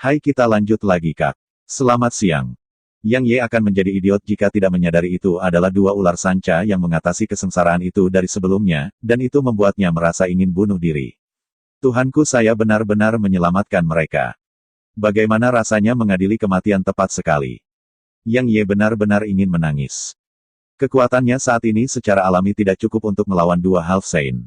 Hai, kita lanjut lagi Kak. Selamat siang. Yang Ye akan menjadi idiot jika tidak menyadari itu adalah dua ular sanca yang mengatasi kesengsaraan itu dari sebelumnya, dan itu membuatnya merasa ingin bunuh diri. Tuhanku, saya benar-benar menyelamatkan mereka. Bagaimana rasanya mengadili kematian tepat sekali. Yang Ye benar-benar ingin menangis. Kekuatannya saat ini secara alami tidak cukup untuk melawan dua Half Saint.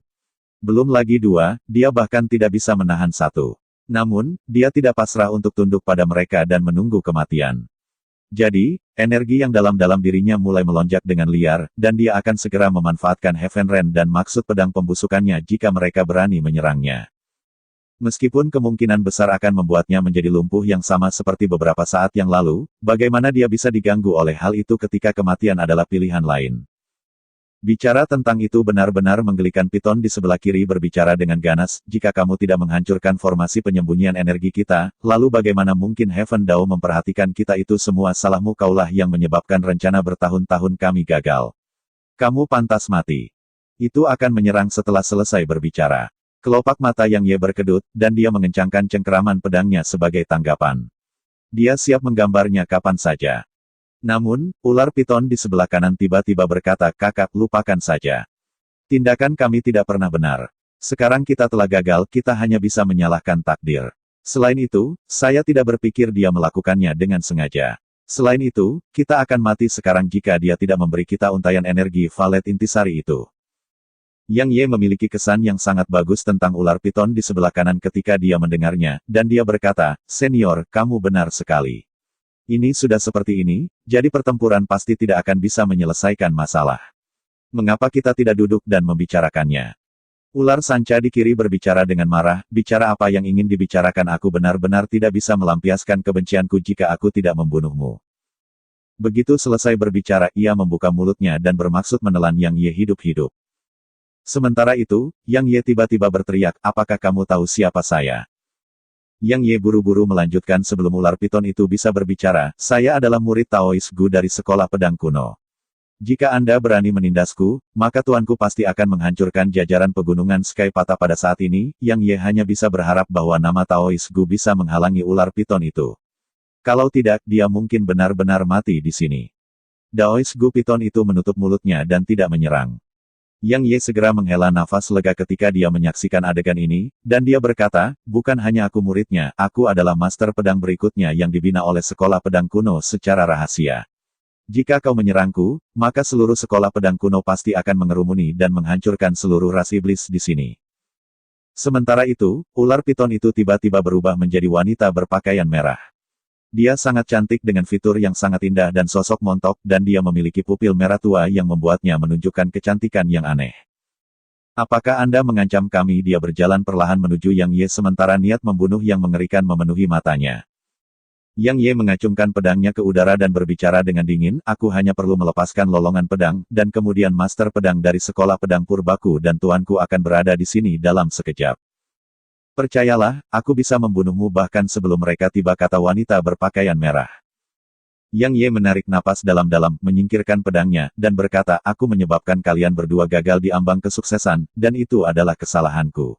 Belum lagi dua, dia bahkan tidak bisa menahan satu. Namun, dia tidak pasrah untuk tunduk pada mereka dan menunggu kematian. Jadi, energi yang dalam-dalam dirinya mulai melonjak dengan liar, dan dia akan segera memanfaatkan Heaven Rain dan maksud pedang pembusukannya jika mereka berani menyerangnya. Meskipun kemungkinan besar akan membuatnya menjadi lumpuh yang sama seperti beberapa saat yang lalu, bagaimana dia bisa diganggu oleh hal itu ketika kematian adalah pilihan lain? Bicara tentang itu benar-benar menggelikan. Piton di sebelah kiri berbicara dengan ganas, jika kamu tidak menghancurkan formasi penyembunyian energi kita, lalu bagaimana mungkin Heaven Dao memperhatikan kita? Itu semua salahmu, kaulah yang menyebabkan rencana bertahun-tahun kami gagal. Kamu pantas mati. Itu akan menyerang setelah selesai berbicara. Kelopak mata Yang Ye berkedut, dan dia mengencangkan cengkeraman pedangnya sebagai tanggapan. Dia siap menggambarnya kapan saja. Namun, ular piton di sebelah kanan tiba-tiba berkata, "Kakak, lupakan saja. Tindakan kami tidak pernah benar. Sekarang kita telah gagal, kita hanya bisa menyalahkan takdir. Selain itu, saya tidak berpikir dia melakukannya dengan sengaja. Selain itu, kita akan mati sekarang jika dia tidak memberi kita untaian energi valet intisari itu." Yang Ye memiliki kesan yang sangat bagus tentang ular piton di sebelah kanan ketika dia mendengarnya, dan dia berkata, "Senior, kamu benar sekali. Ini sudah seperti ini, jadi pertempuran pasti tidak akan bisa menyelesaikan masalah. Mengapa kita tidak duduk dan membicarakannya?" Ular sanca di kiri berbicara dengan marah, "Bicara apa yang ingin dibicarakan? Aku benar-benar tidak bisa melampiaskan kebencianku jika aku tidak membunuhmu." Begitu selesai berbicara, ia membuka mulutnya dan bermaksud menelan Yang Ye hidup-hidup. Sementara itu, Yang Ye tiba-tiba berteriak, "Apakah kamu tahu siapa saya?" Yang Ye buru-buru melanjutkan sebelum ular piton itu bisa berbicara, "Saya adalah murid Taoist Gu dari sekolah pedang kuno. Jika Anda berani menindasku, maka tuanku pasti akan menghancurkan jajaran pegunungan Sky Pata." Pada saat ini, Yang Ye hanya bisa berharap bahwa nama Taoist Gu bisa menghalangi ular piton itu. Kalau tidak, dia mungkin benar-benar mati di sini. Taoist Gu piton itu menutup mulutnya dan tidak menyerang. Yang Ye segera menghela nafas lega ketika dia menyaksikan adegan ini, dan dia berkata, "Bukan hanya aku muridnya, aku adalah master pedang berikutnya yang dibina oleh sekolah pedang kuno secara rahasia. Jika kau menyerangku, maka seluruh sekolah pedang kuno pasti akan mengerumuni dan menghancurkan seluruh ras iblis di sini." Sementara itu, ular piton itu tiba-tiba berubah menjadi wanita berpakaian merah. Dia sangat cantik dengan fitur yang sangat indah dan sosok montok, dan dia memiliki pupil merah tua yang membuatnya menunjukkan kecantikan yang aneh. "Apakah Anda mengancam kami?" Dia berjalan perlahan menuju Yang Ye sementara niat membunuh yang mengerikan memenuhi matanya. Yang Ye mengacungkan pedangnya ke udara dan berbicara dengan dingin, "Aku hanya perlu melepaskan lolongan pedang, dan kemudian master pedang dari sekolah pedang Purbaku dan tuanku akan berada di sini dalam sekejap. Percayalah, aku bisa membunuhmu bahkan sebelum mereka tiba," kata wanita berpakaian merah. Yang Ye menarik napas dalam-dalam, menyingkirkan pedangnya, dan berkata, "Aku menyebabkan kalian berdua gagal di ambang kesuksesan, dan itu adalah kesalahanku.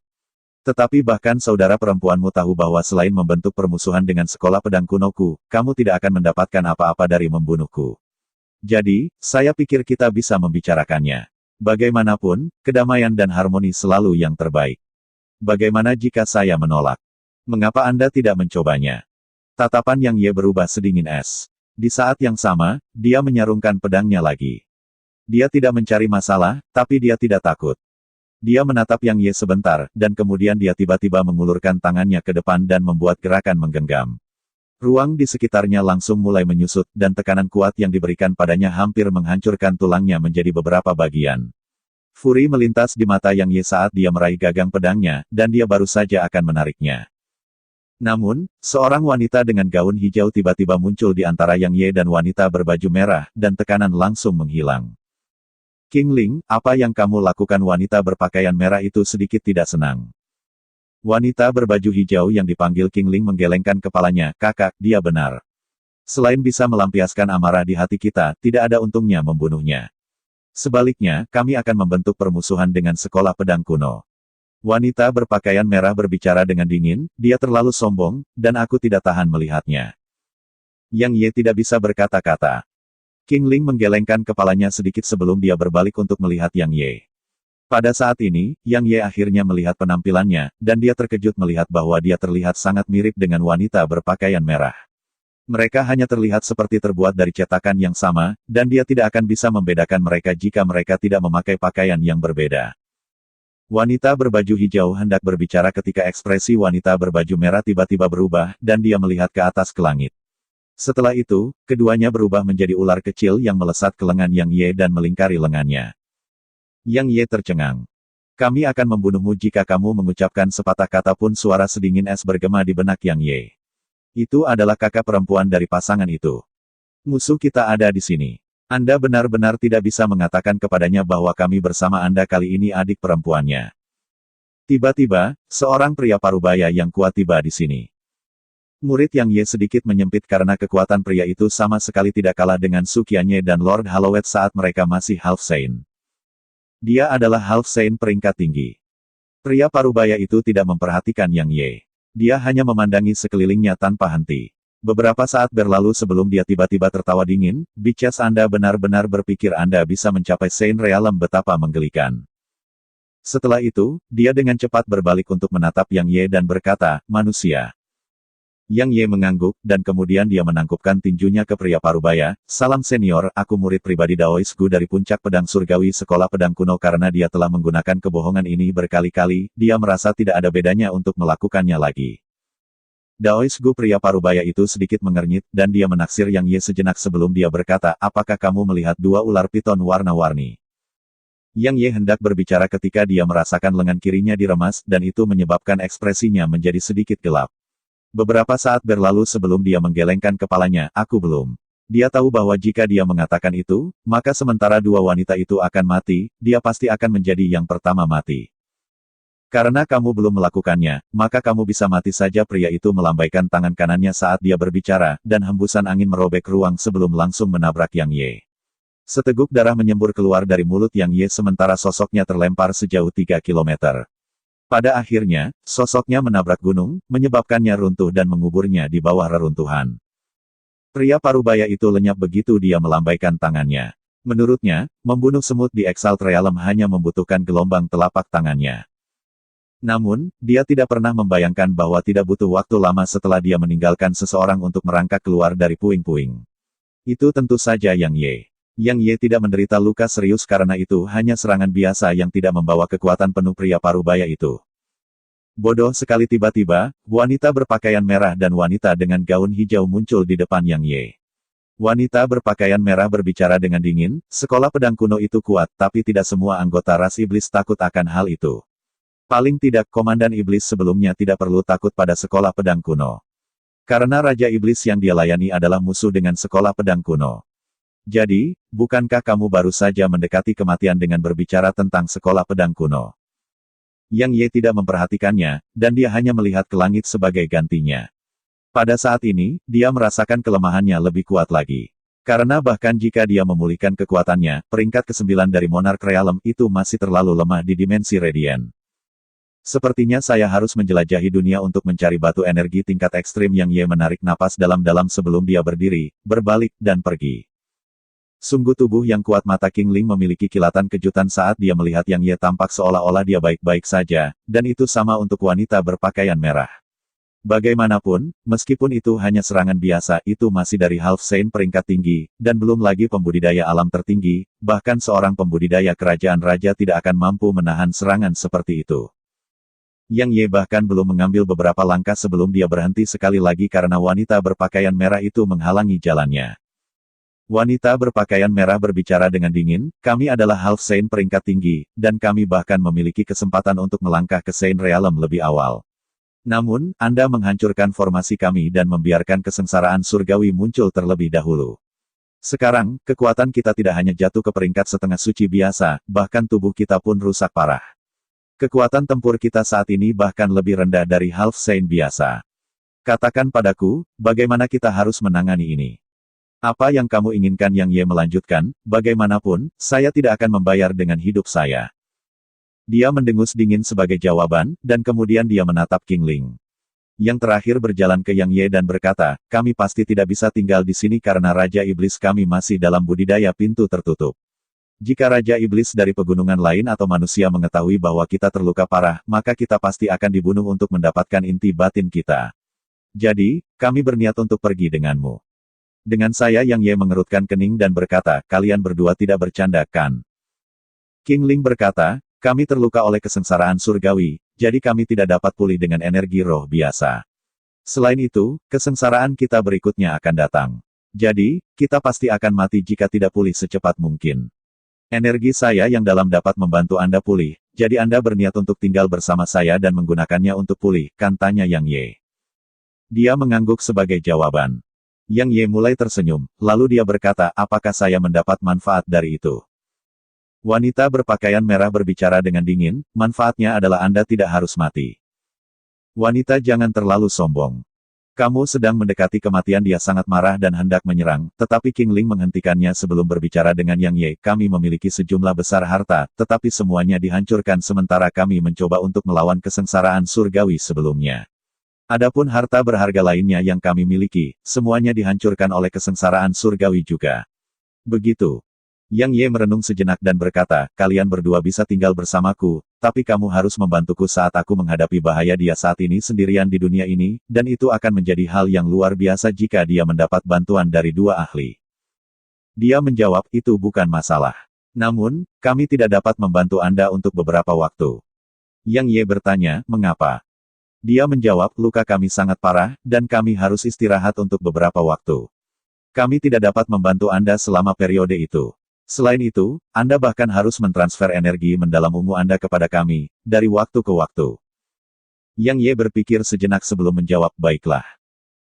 Tetapi bahkan saudara perempuanmu tahu bahwa selain membentuk permusuhan dengan sekolah pedang kunoku, kamu tidak akan mendapatkan apa-apa dari membunuhku. Jadi, saya pikir kita bisa membicarakannya. Bagaimanapun, kedamaian dan harmoni selalu yang terbaik. Bagaimana jika saya menolak? Mengapa Anda tidak mencobanya?" Tatapan Yang Ye berubah sedingin es. Di saat yang sama, dia menyarungkan pedangnya lagi. Dia tidak mencari masalah, tapi dia tidak takut. Dia menatap Yang Ye sebentar, dan kemudian dia tiba-tiba mengulurkan tangannya ke depan dan membuat gerakan menggenggam. Ruang di sekitarnya langsung mulai menyusut, dan tekanan kuat yang diberikan padanya hampir menghancurkan tulangnya menjadi beberapa bagian. Furi melintas di mata Yang Ye saat dia meraih gagang pedangnya, dan dia baru saja akan menariknya. Namun, seorang wanita dengan gaun hijau tiba-tiba muncul di antara Yang Ye dan wanita berbaju merah, dan tekanan langsung menghilang. "King Ling, apa yang kamu lakukan?" Wanita berpakaian merah itu sedikit tidak senang. Wanita berbaju hijau yang dipanggil King Ling menggelengkan kepalanya, "Kakak, dia benar. Selain bisa melampiaskan amarah di hati kita, tidak ada untungnya membunuhnya. Sebaliknya, kami akan membentuk permusuhan dengan sekolah pedang kuno. Wanita berpakaian merah berbicara dengan dingin, dia terlalu sombong, dan aku tidak tahan melihatnya. Yang Ye tidak bisa berkata-kata. King Ling menggelengkan kepalanya sedikit sebelum dia berbalik untuk melihat Yang Ye. Pada saat ini, Yang Ye akhirnya melihat penampilannya, dan dia terkejut melihat bahwa dia terlihat sangat mirip dengan wanita berpakaian merah. Mereka hanya terlihat seperti terbuat dari cetakan yang sama, dan dia tidak akan bisa membedakan mereka jika mereka tidak memakai pakaian yang berbeda. Wanita berbaju hijau hendak berbicara ketika ekspresi wanita berbaju merah tiba-tiba berubah, dan dia melihat ke atas ke langit. Setelah itu, keduanya berubah menjadi ular kecil yang melesat ke lengan Yang Ye dan melingkari lengannya. Yang Ye tercengang. Kami akan membunuhmu jika kamu mengucapkan sepatah kata pun. Suara sedingin es bergema di benak Yang Ye. Itu adalah kakak perempuan dari pasangan itu. Musuh kita ada di sini. Anda benar-benar tidak bisa mengatakan kepadanya bahwa kami bersama Anda kali ini adik perempuannya. Tiba-tiba, seorang pria parubaya yang kuat tiba di sini. Murid Yang Ye sedikit menyempit karena kekuatan pria itu sama sekali tidak kalah dengan Su Qianye dan Lord Hallowed saat mereka masih Half Saint. Dia adalah Half Saint peringkat tinggi. Pria parubaya itu tidak memperhatikan Yang Ye. Dia hanya memandangi sekelilingnya tanpa henti. Beberapa saat berlalu sebelum dia tiba-tiba tertawa dingin, "Bicara Anda benar-benar berpikir Anda bisa mencapai Saint Realm betapa menggelikan." Setelah itu, dia dengan cepat berbalik untuk menatap Yang Ye dan berkata, "Manusia." Yang Ye mengangguk, dan kemudian dia menangkupkan tinjunya ke pria parubaya, "Salam senior, aku murid pribadi Daois Gu dari Puncak Pedang Surgawi Sekolah Pedang Kuno." Karena dia telah menggunakan kebohongan ini berkali-kali, dia merasa tidak ada bedanya untuk melakukannya lagi. Daois Gu pria parubaya itu sedikit mengernyit, dan dia menaksir Yang Ye sejenak sebelum dia berkata, "Apakah kamu melihat dua ular piton warna-warni?" Yang Ye hendak berbicara ketika dia merasakan lengan kirinya diremas, dan itu menyebabkan ekspresinya menjadi sedikit gelap. Beberapa saat berlalu sebelum dia menggelengkan kepalanya, "Aku belum." Dia tahu bahwa jika dia mengatakan itu, maka sementara dua wanita itu akan mati, dia pasti akan menjadi yang pertama mati. "Karena kamu belum melakukannya, maka kamu bisa mati saja." Pria itu melambaikan tangan kanannya saat dia berbicara, dan hembusan angin merobek ruang sebelum langsung menabrak Yang Ye. Seteguk darah menyembur keluar dari mulut Yang Ye sementara sosoknya terlempar sejauh 3 kilometer. Pada akhirnya, sosoknya menabrak gunung, menyebabkannya runtuh dan menguburnya di bawah reruntuhan. Pria parubaya itu lenyap begitu dia melambaikan tangannya. Menurutnya, membunuh semut di Exalt Realm hanya membutuhkan gelombang telapak tangannya. Namun, dia tidak pernah membayangkan bahwa tidak butuh waktu lama setelah dia meninggalkan seseorang untuk merangkak keluar dari puing-puing. Itu tentu saja Yang Ye. Yang Ye tidak menderita luka serius karena itu hanya serangan biasa yang tidak membawa kekuatan penuh pria parubaya itu. Bodoh sekali. Tiba-tiba, wanita berpakaian merah dan wanita dengan gaun hijau muncul di depan Yang Ye. Wanita berpakaian merah berbicara dengan dingin, "Sekolah pedang kuno itu kuat, tapi tidak semua anggota ras iblis takut akan hal itu. Paling tidak, Komandan Iblis sebelumnya tidak perlu takut pada sekolah pedang kuno. Karena Raja Iblis yang dia layani adalah musuh dengan sekolah pedang kuno. Jadi, bukankah kamu baru saja mendekati kematian dengan berbicara tentang sekolah pedang kuno?" Yang Ye tidak memperhatikannya, dan dia hanya melihat ke langit sebagai gantinya. Pada saat ini, dia merasakan kelemahannya lebih kuat lagi. Karena bahkan jika dia memulihkan kekuatannya, peringkat ke-9 dari Monarch Realm itu masih terlalu lemah di dimensi Radiant. "Sepertinya saya harus menjelajahi dunia untuk mencari batu energi tingkat ekstrim." Yang Ye menarik napas dalam-dalam sebelum dia berdiri, berbalik, dan pergi. Sungguh tubuh yang kuat. Mata King Ling memiliki kilatan kejutan saat dia melihat Yang Ye tampak seolah-olah dia baik-baik saja, dan itu sama untuk wanita berpakaian merah. Bagaimanapun, meskipun itu hanya serangan biasa, itu masih dari Half Saint peringkat tinggi, dan belum lagi pembudidaya alam tertinggi, bahkan seorang pembudidaya kerajaan raja tidak akan mampu menahan serangan seperti itu. Yang Ye bahkan belum mengambil beberapa langkah sebelum dia berhenti sekali lagi karena wanita berpakaian merah itu menghalangi jalannya. Wanita berpakaian merah berbicara dengan dingin, "Kami adalah Half Saint peringkat tinggi, dan kami bahkan memiliki kesempatan untuk melangkah ke Saint Realm lebih awal. Namun, Anda menghancurkan formasi kami dan membiarkan kesengsaraan surgawi muncul terlebih dahulu. Sekarang, kekuatan kita tidak hanya jatuh ke peringkat setengah suci biasa, bahkan tubuh kita pun rusak parah. Kekuatan tempur kita saat ini bahkan lebih rendah dari Half Saint biasa. Katakan padaku, bagaimana kita harus menangani ini?" "Apa yang kamu inginkan?" Yang Ye melanjutkan, "Bagaimanapun, saya tidak akan membayar dengan hidup saya." Dia mendengus dingin sebagai jawaban, dan kemudian dia menatap King Ling. Yang terakhir berjalan ke Yang Ye dan berkata, kami pasti tidak bisa tinggal di sini karena Raja Iblis kami masih dalam budidaya pintu tertutup. Jika Raja Iblis dari pegunungan lain atau manusia mengetahui bahwa kita terluka parah, maka kita pasti akan dibunuh untuk mendapatkan inti batin kita. Jadi, kami berniat untuk pergi denganmu. Dengan saya Yang Ye mengerutkan kening dan berkata, kalian berdua tidak bercanda, kan? King Ling berkata, kami terluka oleh kesengsaraan surgawi, jadi kami tidak dapat pulih dengan energi roh biasa. Selain itu, kesengsaraan kita berikutnya akan datang. Jadi, kita pasti akan mati jika tidak pulih secepat mungkin. Energi saya yang dalam dapat membantu Anda pulih, jadi Anda berniat untuk tinggal bersama saya dan menggunakannya untuk pulih, kan, tanya Yang Ye. Dia mengangguk sebagai jawaban. Yang Ye mulai tersenyum, lalu dia berkata, apakah saya mendapat manfaat dari itu? Wanita berpakaian merah berbicara dengan dingin, manfaatnya adalah Anda tidak harus mati. Wanita jangan terlalu sombong. Kamu sedang mendekati kematian. Dia sangat marah dan hendak menyerang, tetapi King Ling menghentikannya sebelum berbicara dengan Yang Ye. Kami memiliki sejumlah besar harta, tetapi semuanya dihancurkan sementara kami mencoba untuk melawan kesengsaraan surgawi sebelumnya. Adapun harta berharga lainnya yang kami miliki, semuanya dihancurkan oleh kesengsaraan surgawi juga. Begitu. Yang Ye merenung sejenak dan berkata, kalian berdua bisa tinggal bersamaku, tapi kamu harus membantuku saat aku menghadapi bahaya. Dia saat ini sendirian di dunia ini, dan itu akan menjadi hal yang luar biasa jika dia mendapat bantuan dari dua ahli. Dia menjawab, itu bukan masalah. Namun, kami tidak dapat membantu Anda untuk beberapa waktu. Yang Ye bertanya, mengapa? Dia menjawab, luka kami sangat parah, dan kami harus istirahat untuk beberapa waktu. Kami tidak dapat membantu Anda selama periode itu. Selain itu, Anda bahkan harus mentransfer energi mendalam ungu Anda kepada kami, dari waktu ke waktu. Yang Ye berpikir sejenak sebelum menjawab, baiklah.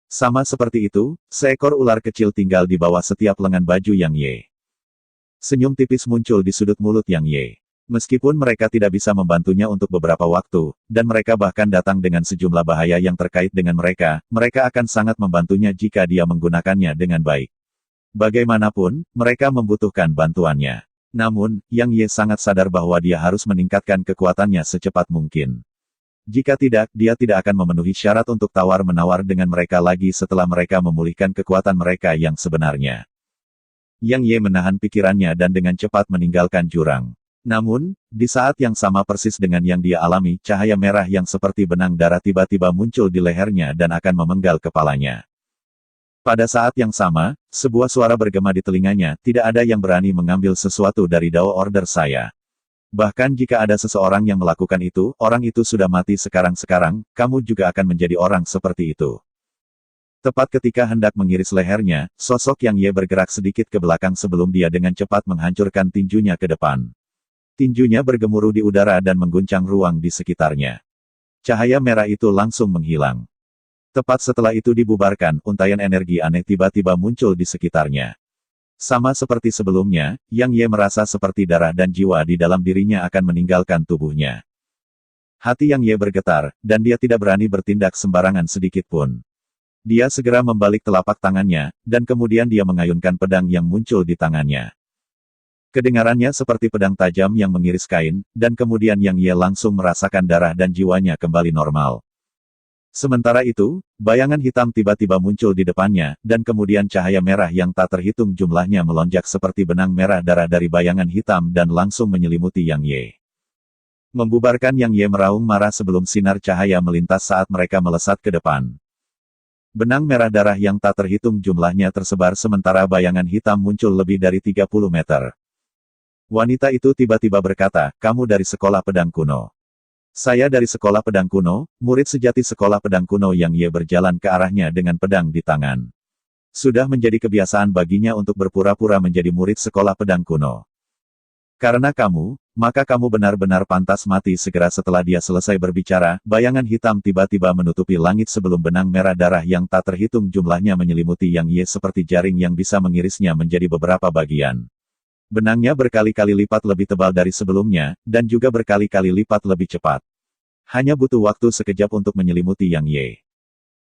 Sama seperti itu, seekor ular kecil tinggal di bawah setiap lengan baju Yang Ye. Senyum tipis muncul di sudut mulut Yang Ye. Meskipun mereka tidak bisa membantunya untuk beberapa waktu, dan mereka bahkan datang dengan sejumlah bahaya yang terkait dengan mereka, mereka akan sangat membantunya jika dia menggunakannya dengan baik. Bagaimanapun, mereka membutuhkan bantuannya. Namun, Yang Ye sangat sadar bahwa dia harus meningkatkan kekuatannya secepat mungkin. Jika tidak, dia tidak akan memenuhi syarat untuk tawar-menawar dengan mereka lagi setelah mereka memulihkan kekuatan mereka yang sebenarnya. Yang Ye menahan pikirannya dan dengan cepat meninggalkan jurang. Namun, di saat yang sama persis dengan yang dia alami, cahaya merah yang seperti benang darah tiba-tiba muncul di lehernya dan akan memenggal kepalanya. Pada saat yang sama, sebuah suara bergema di telinganya, tidak ada yang berani mengambil sesuatu dari Dao Order saya. Bahkan jika ada seseorang yang melakukan itu, orang itu sudah mati sekarang-sekarang, kamu juga akan menjadi orang seperti itu. Tepat ketika hendak mengiris lehernya, sosok Yang Ye bergerak sedikit ke belakang sebelum dia dengan cepat menghancurkan tinjunya ke depan. Tinjunya bergemuruh di udara dan mengguncang ruang di sekitarnya. Cahaya merah itu langsung menghilang. Tepat setelah itu dibubarkan, untaian energi aneh tiba-tiba muncul di sekitarnya. Sama seperti sebelumnya, Yang Ye merasa seperti darah dan jiwa di dalam dirinya akan meninggalkan tubuhnya. Hati Yang Ye bergetar, dan dia tidak berani bertindak sembarangan sedikit pun. Dia segera membalik telapak tangannya, dan kemudian dia mengayunkan pedang yang muncul di tangannya. Kedengarannya seperti pedang tajam yang mengiris kain, dan kemudian Yang Ye langsung merasakan darah dan jiwanya kembali normal. Sementara itu, bayangan hitam tiba-tiba muncul di depannya, dan kemudian cahaya merah yang tak terhitung jumlahnya melonjak seperti benang merah darah dari bayangan hitam dan langsung menyelimuti Yang Ye. Membubarkan Yang Ye meraung marah sebelum sinar cahaya melintas saat mereka melesat ke depan. Benang merah darah yang tak terhitung jumlahnya tersebar sementara bayangan hitam muncul lebih dari 30 meter. Wanita itu tiba-tiba berkata, kamu dari sekolah pedang kuno. Saya dari sekolah pedang kuno, murid sejati sekolah pedang kuno. Yang Ye berjalan ke arahnya dengan pedang di tangan. Sudah menjadi kebiasaan baginya untuk berpura-pura menjadi murid sekolah pedang kuno. Karena kamu, maka kamu benar-benar pantas mati. Segera setelah dia selesai berbicara, bayangan hitam tiba-tiba menutupi langit sebelum benang merah darah yang tak terhitung jumlahnya menyelimuti Yang Ye seperti jaring yang bisa mengirisnya menjadi beberapa bagian. Benangnya berkali-kali lipat lebih tebal dari sebelumnya, dan juga berkali-kali lipat lebih cepat. Hanya butuh waktu sekejap untuk menyelimuti Yang Ye.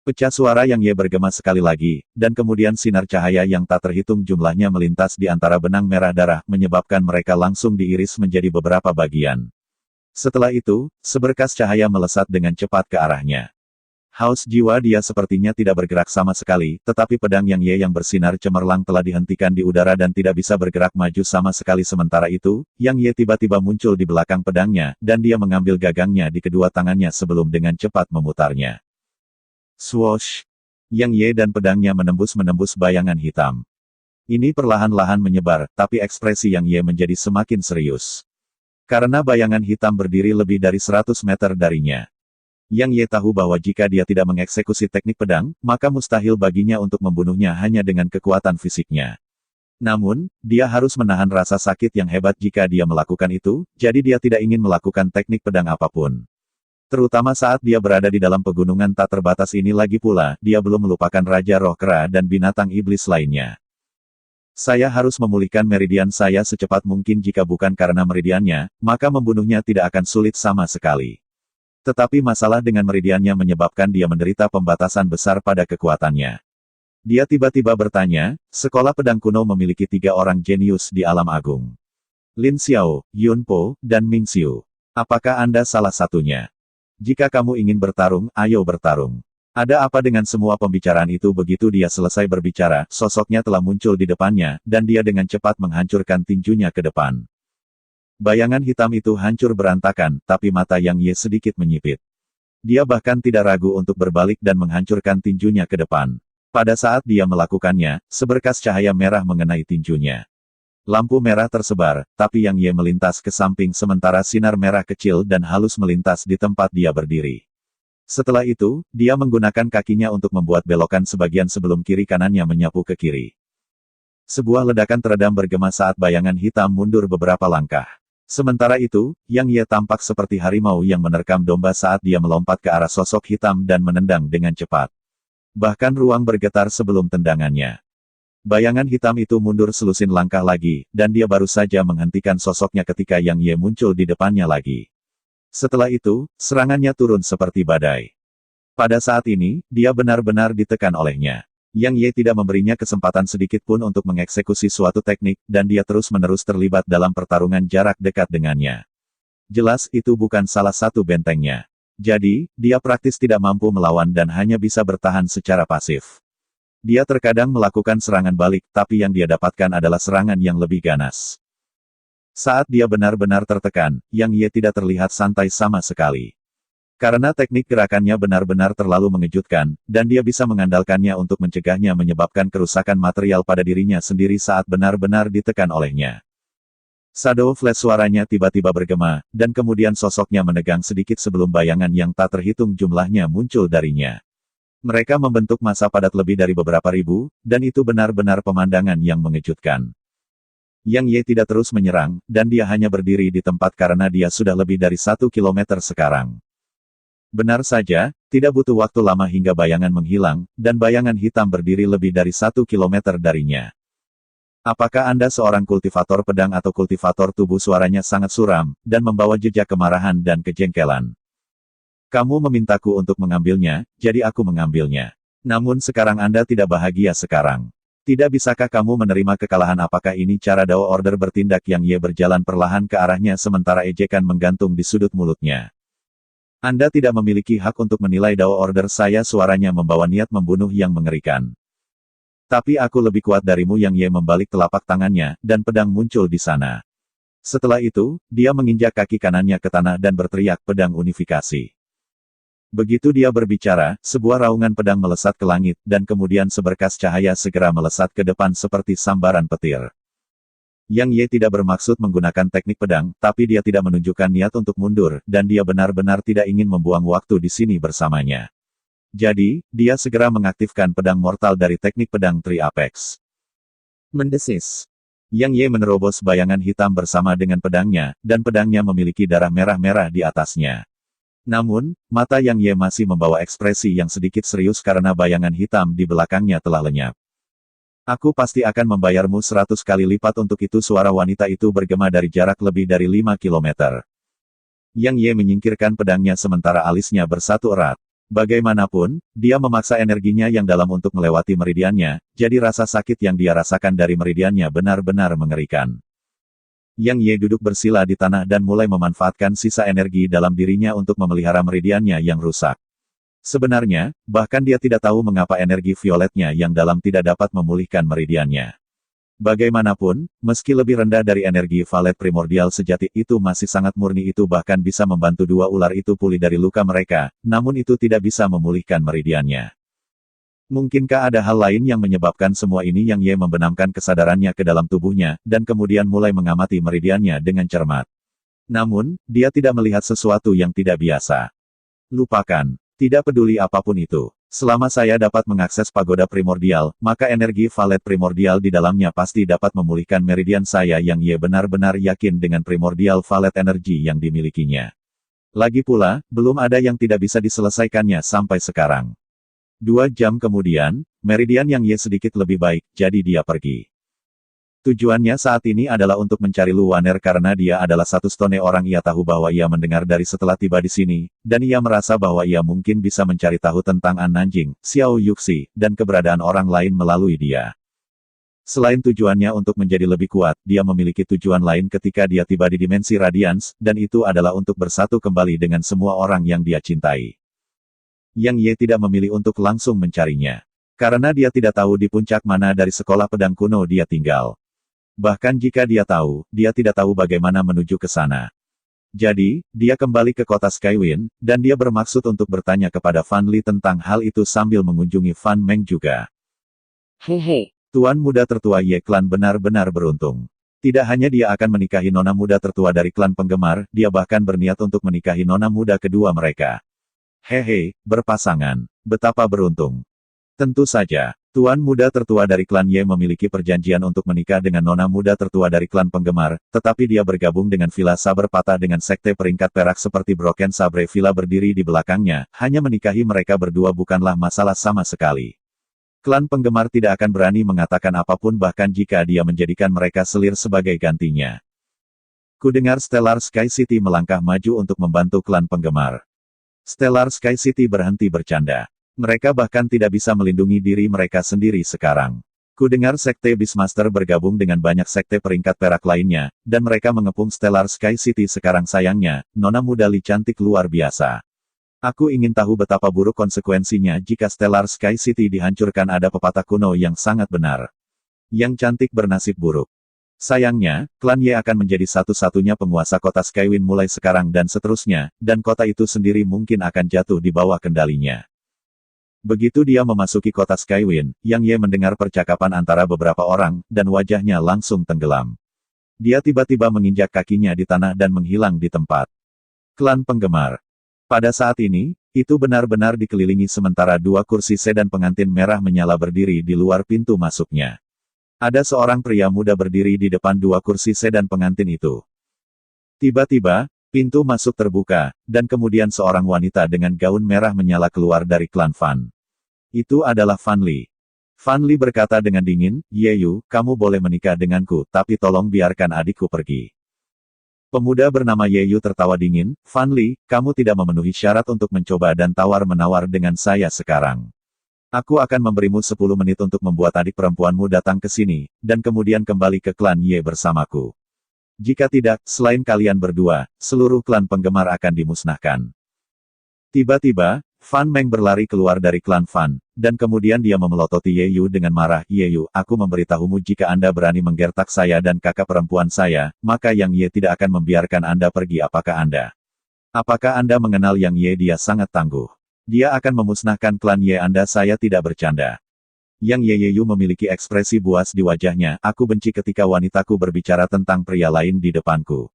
Pecah suara Yang Ye bergema sekali lagi, dan kemudian sinar cahaya yang tak terhitung jumlahnya melintas di antara benang merah darah, menyebabkan mereka langsung diiris menjadi beberapa bagian. Setelah itu, seberkas cahaya melesat dengan cepat ke arahnya. Haus jiwa dia sepertinya tidak bergerak sama sekali, tetapi pedang Yang Ye yang bersinar cemerlang telah dihentikan di udara dan tidak bisa bergerak maju sama sekali. Sementara itu, Yang Ye tiba-tiba muncul di belakang pedangnya, dan dia mengambil gagangnya di kedua tangannya sebelum dengan cepat memutarnya. Swoosh! Yang Ye dan pedangnya menembus bayangan hitam. Ini perlahan-lahan menyebar, tapi ekspresi Yang Ye menjadi semakin serius. Karena bayangan hitam berdiri lebih dari 100 meter darinya. Yang Ye tahu bahwa jika dia tidak mengeksekusi teknik pedang, maka mustahil baginya untuk membunuhnya hanya dengan kekuatan fisiknya. Namun, dia harus menahan rasa sakit yang hebat jika dia melakukan itu, jadi dia tidak ingin melakukan teknik pedang apapun. Terutama saat dia berada di dalam pegunungan tak terbatas ini lagi pula, dia belum melupakan Raja Roh Kera dan binatang iblis lainnya. Saya harus memulihkan meridian saya secepat mungkin. Jika bukan karena meridiannya, maka membunuhnya tidak akan sulit sama sekali. Tetapi masalah dengan meridiannya menyebabkan dia menderita pembatasan besar pada kekuatannya. Dia tiba-tiba bertanya, sekolah pedang kuno memiliki 3 orang jenius di alam agung. Lin Xiao, Yun Po, dan Ming Xiu. Apakah Anda salah satunya? Jika kamu ingin bertarung, ayo bertarung. Ada apa dengan semua pembicaraan itu? Begitu dia selesai berbicara, sosoknya telah muncul di depannya, dan dia dengan cepat menghancurkan tinjunya ke depan. Bayangan hitam itu hancur berantakan, tapi mata Yang Ye sedikit menyipit. Dia bahkan tidak ragu untuk berbalik dan menghancurkan tinjunya ke depan. Pada saat dia melakukannya, seberkas cahaya merah mengenai tinjunya. Lampu merah tersebar, tapi Yang Ye melintas ke samping sementara sinar merah kecil dan halus melintas di tempat dia berdiri. Setelah itu, dia menggunakan kakinya untuk membuat belokan sebagian sebelum kiri kanannya menyapu ke kiri. Sebuah ledakan teredam bergema saat bayangan hitam mundur beberapa langkah. Sementara itu, Yang Ye tampak seperti harimau yang menerkam domba saat dia melompat ke arah sosok hitam dan menendang dengan cepat. Bahkan ruang bergetar sebelum tendangannya. Bayangan hitam itu mundur selusin langkah lagi, dan dia baru saja menghentikan sosoknya ketika Yang Ye muncul di depannya lagi. Setelah itu, serangannya turun seperti badai. Pada saat ini, dia benar-benar ditekan olehnya. Yang Ye tidak memberinya kesempatan sedikit pun untuk mengeksekusi suatu teknik, dan dia terus-menerus terlibat dalam pertarungan jarak dekat dengannya. Jelas itu bukan salah satu bentengnya. Jadi, dia praktis tidak mampu melawan dan hanya bisa bertahan secara pasif. Dia terkadang melakukan serangan balik, tapi yang dia dapatkan adalah serangan yang lebih ganas. Saat dia benar-benar tertekan, Yang Ye tidak terlihat santai sama sekali. Karena teknik gerakannya benar-benar terlalu mengejutkan, dan dia bisa mengandalkannya untuk mencegahnya menyebabkan kerusakan material pada dirinya sendiri saat benar-benar ditekan olehnya. Shadow Flash suaranya tiba-tiba bergema, dan kemudian sosoknya menegang sedikit sebelum bayangan yang tak terhitung jumlahnya muncul darinya. Mereka membentuk massa padat lebih dari beberapa ribu, dan itu benar-benar pemandangan yang mengejutkan. Yang Ye tidak terus menyerang, dan dia hanya berdiri di tempat karena dia sudah lebih dari 1 kilometer sekarang. Benar saja, tidak butuh waktu lama hingga bayangan menghilang, dan bayangan hitam berdiri lebih dari 1 kilometer darinya. Apakah Anda seorang kultivator pedang atau kultivator tubuh? Suaranya sangat suram, dan membawa jejak kemarahan dan kejengkelan. Kamu memintaku untuk mengambilnya, jadi aku mengambilnya. Namun sekarang Anda tidak bahagia sekarang. Tidak bisakah kamu menerima kekalahan? Apakah ini cara Dao Order bertindak? Yang Ye berjalan perlahan ke arahnya sementara ejekan menggantung di sudut mulutnya. Anda tidak memiliki hak untuk menilai Dao Order saya. Suaranya membawa niat membunuh yang mengerikan. Tapi aku lebih kuat darimu. Yang Ye membalik telapak tangannya, dan pedang muncul di sana. Setelah itu, dia menginjak kaki kanannya ke tanah dan berteriak, pedang unifikasi. Begitu dia berbicara, sebuah raungan pedang melesat ke langit, dan kemudian seberkas cahaya segera melesat ke depan seperti sambaran petir. Yang Ye tidak bermaksud menggunakan teknik pedang, tapi dia tidak menunjukkan niat untuk mundur, dan dia benar-benar tidak ingin membuang waktu di sini bersamanya. Jadi, dia segera mengaktifkan pedang mortal dari teknik pedang Tri Apex. Mendesis. Yang Ye menerobos bayangan hitam bersama dengan pedangnya, dan pedangnya memiliki darah merah-merah di atasnya. Namun, mata Yang Ye masih membawa ekspresi yang sedikit serius karena bayangan hitam di belakangnya telah lenyap. Aku pasti akan membayarmu 100 kali lipat untuk itu. Suara wanita itu bergema dari jarak lebih dari 5 kilometer. Yang Ye menyingkirkan pedangnya sementara alisnya bersatu erat. Bagaimanapun, dia memaksa energinya yang dalam untuk melewati meridiannya, jadi rasa sakit yang dia rasakan dari meridiannya benar-benar mengerikan. Yang Ye duduk bersila di tanah dan mulai memanfaatkan sisa energi dalam dirinya untuk memelihara meridiannya yang rusak. Sebenarnya, bahkan dia tidak tahu mengapa energi violetnya yang dalam tidak dapat memulihkan meridiannya. Bagaimanapun, meski lebih rendah dari energi violet primordial sejati itu masih sangat murni, itu bahkan bisa membantu dua ular itu pulih dari luka mereka, namun itu tidak bisa memulihkan meridiannya. Mungkinkah ada hal lain yang menyebabkan semua ini? Yang Ye membenamkan kesadarannya ke dalam tubuhnya, dan kemudian mulai mengamati meridiannya dengan cermat. Namun, dia tidak melihat sesuatu yang tidak biasa. Lupakan. Tidak peduli apapun itu. Selama saya dapat mengakses pagoda primordial, maka energi violet primordial di dalamnya pasti dapat memulihkan meridian saya. Yang Ye benar-benar yakin dengan primordial violet energi yang dimilikinya. Lagi pula, belum ada yang tidak bisa diselesaikannya sampai sekarang. 2 jam kemudian, meridian Yang Ye sedikit lebih baik, jadi dia pergi. Tujuannya saat ini adalah untuk mencari Lu Waner karena dia adalah satu-satunya orang ia tahu bahwa ia mendengar dari setelah tiba di sini, dan ia merasa bahwa ia mungkin bisa mencari tahu tentang An Nanjing, Xiao Yuxi, dan keberadaan orang lain melalui dia. Selain tujuannya untuk menjadi lebih kuat, dia memiliki tujuan lain ketika dia tiba di dimensi Radiance, dan itu adalah untuk bersatu kembali dengan semua orang yang dia cintai. Yang Ye tidak memilih untuk langsung mencarinya. Karena dia tidak tahu di puncak mana dari sekolah pedang kuno dia tinggal. Bahkan jika dia tahu, dia tidak tahu bagaimana menuju ke sana. Jadi, dia kembali ke kota Skywind, dan dia bermaksud untuk bertanya kepada Fan Li tentang hal itu sambil mengunjungi Fan Meng juga. Hehe. Tuan muda tertua Ye Klan benar-benar beruntung. Tidak hanya dia akan menikahi nona muda tertua dari klan penggemar, dia bahkan berniat untuk menikahi nona muda kedua mereka. Hehe, berpasangan. Betapa beruntung. Tentu saja, tuan muda tertua dari klan Ye memiliki perjanjian untuk menikah dengan nona muda tertua dari klan penggemar, tetapi dia bergabung dengan Villa Saber Patah dengan sekte peringkat perak seperti Broken Sabre Villa berdiri di belakangnya, hanya menikahi mereka berdua bukanlah masalah sama sekali. Klan penggemar tidak akan berani mengatakan apapun bahkan jika dia menjadikan mereka selir sebagai gantinya. Kudengar Stellar Sky City melangkah maju untuk membantu klan penggemar. Stellar Sky City berhenti bercanda. Mereka bahkan tidak bisa melindungi diri mereka sendiri sekarang. Kudengar sekte Beastmaster bergabung dengan banyak sekte peringkat perak lainnya, dan mereka mengepung Stellar Sky City sekarang. Sayangnya, nona muda Li cantik luar biasa. Aku ingin tahu betapa buruk konsekuensinya jika Stellar Sky City dihancurkan. Ada pepatah kuno yang sangat benar. Yang cantik bernasib buruk. Sayangnya, klan Ye akan menjadi satu-satunya penguasa kota Skywind mulai sekarang dan seterusnya, dan kota itu sendiri mungkin akan jatuh di bawah kendalinya. Begitu dia memasuki kota Skywind, Yang Ye mendengar percakapan antara beberapa orang, dan wajahnya langsung tenggelam. Dia tiba-tiba menginjak kakinya di tanah dan menghilang di tempat. Klan penggemar. Pada saat ini, itu benar-benar dikelilingi sementara 2 kursi sedan pengantin merah menyala berdiri di luar pintu masuknya. Ada seorang pria muda berdiri di depan 2 kursi sedan pengantin itu. Tiba-tiba, pintu masuk terbuka, dan kemudian seorang wanita dengan gaun merah menyala keluar dari klan Fan. Itu adalah Fan Li. Fan Li berkata dengan dingin, "Yeyu, kamu boleh menikah denganku, tapi tolong biarkan adikku pergi." Pemuda bernama Yeyu tertawa dingin, "Fan Li, kamu tidak memenuhi syarat untuk mencoba dan tawar-menawar dengan saya sekarang. Aku akan memberimu 10 menit untuk membuat adik perempuanmu datang ke sini, dan kemudian kembali ke klan Ye bersamaku. Jika tidak, selain kalian berdua, seluruh klan penggemar akan dimusnahkan." Tiba-tiba, Fan Meng berlari keluar dari klan Fan, dan kemudian dia memelototi Yeyu dengan marah. "Yeyu, aku memberitahumu jika Anda berani menggertak saya dan kakak perempuan saya, maka Yang Ye tidak akan membiarkan Anda pergi. Apakah Anda mengenal Yang Ye? Dia sangat tangguh. Dia akan memusnahkan klan Ye Anda." "Saya tidak bercanda." Yang Yeyu memiliki ekspresi buas di wajahnya. "Aku benci ketika wanitaku berbicara tentang pria lain di depanku.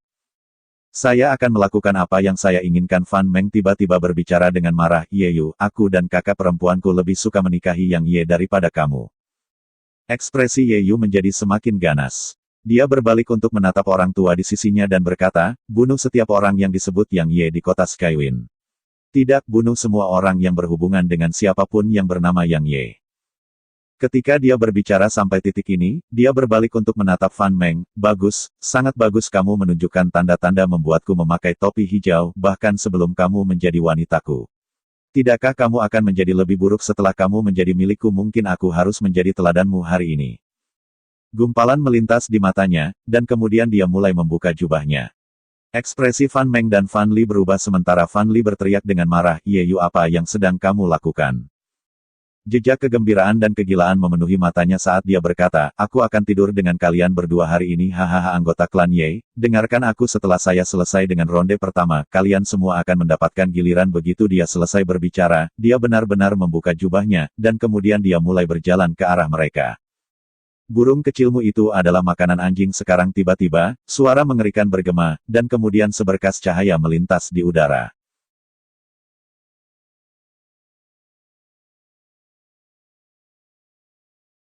Saya akan melakukan apa yang saya inginkan." Fan Meng tiba-tiba berbicara dengan marah. "Yeyu, aku dan kakak perempuanku lebih suka menikahi Yang Ye daripada kamu." Ekspresi Yeyu menjadi semakin ganas. Dia berbalik untuk menatap orang tua di sisinya dan berkata, "Bunuh setiap orang yang disebut Yang Ye di kota Skywind. Tidak, bunuh semua orang yang berhubungan dengan siapapun yang bernama Yang Ye." Ketika dia berbicara sampai titik ini, dia berbalik untuk menatap Fan Meng. "Bagus, sangat bagus, kamu menunjukkan tanda-tanda membuatku memakai topi hijau, bahkan sebelum kamu menjadi wanitaku. Tidakkah kamu akan menjadi lebih buruk setelah kamu menjadi milikku? Mungkin aku harus menjadi teladanmu hari ini." Gumpalan melintas di matanya, dan kemudian dia mulai membuka jubahnya. Ekspresi Fan Meng dan Fan Li berubah sementara Fan Li berteriak dengan marah, "Ye Yu, apa yang sedang kamu lakukan?" Jejak kegembiraan dan kegilaan memenuhi matanya saat dia berkata, "Aku akan tidur dengan kalian berdua hari ini, hahaha anggota klan Ye. Dengarkan aku, setelah saya selesai dengan ronde pertama, kalian semua akan mendapatkan giliran." Begitu dia selesai berbicara, dia benar-benar membuka jubahnya, dan kemudian dia mulai berjalan ke arah mereka. "Burung kecilmu itu adalah makanan anjing." Sekarang tiba-tiba, suara mengerikan bergema, dan kemudian seberkas cahaya melintas di udara.